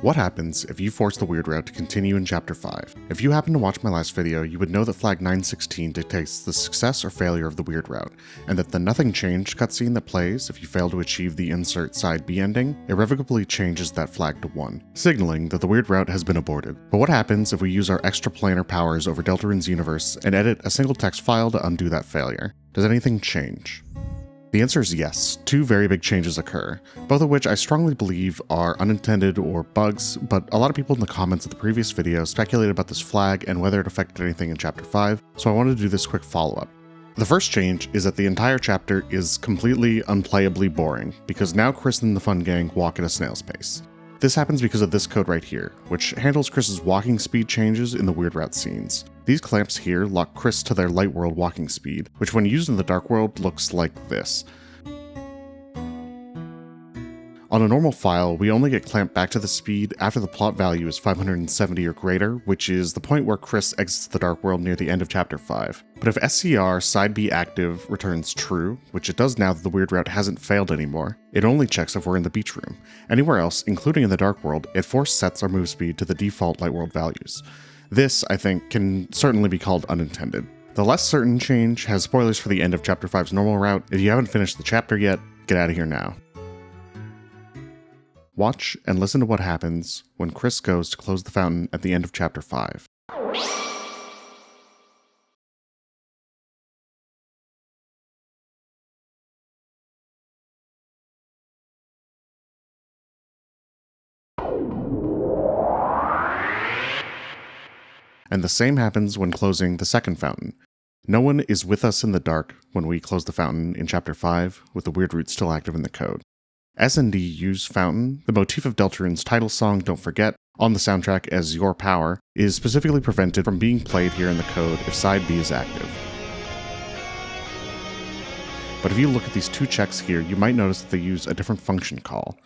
What happens if you force the weird route to continue in Chapter 5? If you happen to watch my last video, you would know that flag 916 dictates the success or failure of the weird route, and that the nothing changed cutscene that plays if you fail to achieve the insert side B ending irrevocably changes that flag to 1, signaling that the weird route has been aborted. But what happens if we use our extraplanar powers over Deltarune's universe and edit a single text file to undo that failure? Does anything change? The answer is yes. Two very big changes occur, both of which I strongly believe are unintended or bugs, but a lot of people in the comments of the previous video speculated about this flag and whether it affected anything in Chapter 5, so I wanted to do this quick follow-up. The first change is that the entire chapter is completely unplayably boring, because now Chris and the fun gang walk at a snail's pace. This happens because of this code right here, which handles Chris's walking speed changes in the weird route scenes. These clamps here lock Chris to their light world walking speed, which when used in the dark world looks like this. On a normal file, we only get clamped back to the speed after the plot value is 570 or greater, which is the point where Chris exits the dark world near the end of Chapter 5. But if SCR side B active returns true, which it does now that the weird route hasn't failed anymore, it only checks if we're in the beach room. Anywhere else, including in the dark world, it force sets our move speed to the default light world values. This, I think, can certainly be called unintended. The less certain change has spoilers for the end of Chapter 5's normal route. If you haven't finished the chapter yet, get out of here now. Watch and listen to what happens when Chris goes to close the fountain at the end of Chapter 5. And the same happens when closing the second fountain. No one is with us in the dark when we close the fountain in Chapter 5, with the weird route still active in the code. S&D use Fountain, the motif of Deltarune's title song Don't Forget, on the soundtrack as Your Power, is specifically prevented from being played here in the code if side B is active. But if you look at these two checks here, you might notice that they use a different function call.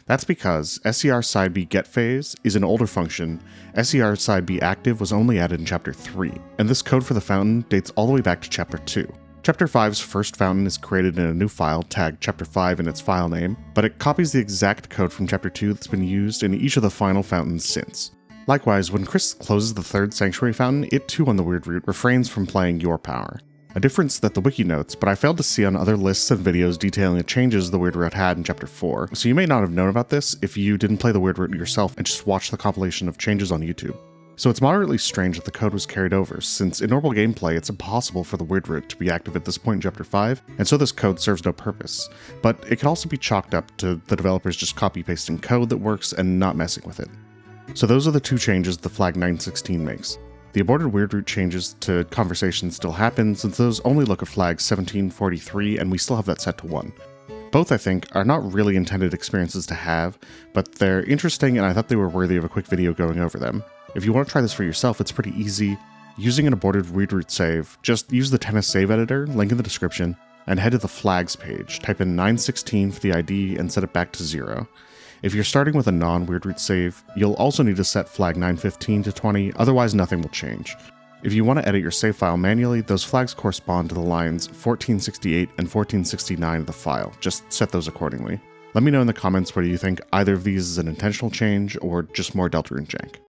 That's because SCR side B get phase is an older function. SCR side B active was only added in Chapter 3, and this code for the fountain dates all the way back to Chapter 2. Chapter 5's first fountain is created in a new file tagged Chapter 5 in its file name, but it copies the exact code from Chapter 2 that's been used in each of the final fountains since. Likewise, when Chris closes the third Sanctuary fountain, it too on the weird route refrains from playing Your Power. A difference that the wiki notes, but I failed to see on other lists and videos detailing the changes the weird route had in Chapter 4, so you may not have known about this if you didn't play the weird route yourself and just watched the compilation of changes on YouTube. So it's moderately strange that the code was carried over, since in normal gameplay it's impossible for the weird route to be active at this point in Chapter 5, and so this code serves no purpose. But it could also be chalked up to the developers just copy-pasting code that works and not messing with it. So those are the two changes the flag 916 makes. The aborted weird route changes to conversation still happen, since those only look at flag 1743 and we still have that set to 1. Both, I think, are not really intended experiences to have, but they're interesting and I thought they were worthy of a quick video going over them. If you want to try this for yourself, it's pretty easy. Using an aborted weird route save, just use the tennis save editor, link in the description, and head to the flags page. Type in 916 for the ID and set it back to 0. If you're starting with a non-weird route save, you'll also need to set flag 915 to 20, otherwise nothing will change. If you want to edit your save file manually, those flags correspond to the lines 1468 and 1469 of the file. Just set those accordingly. Let me know in the comments whether you think either of these is an intentional change or just more Deltarune jank.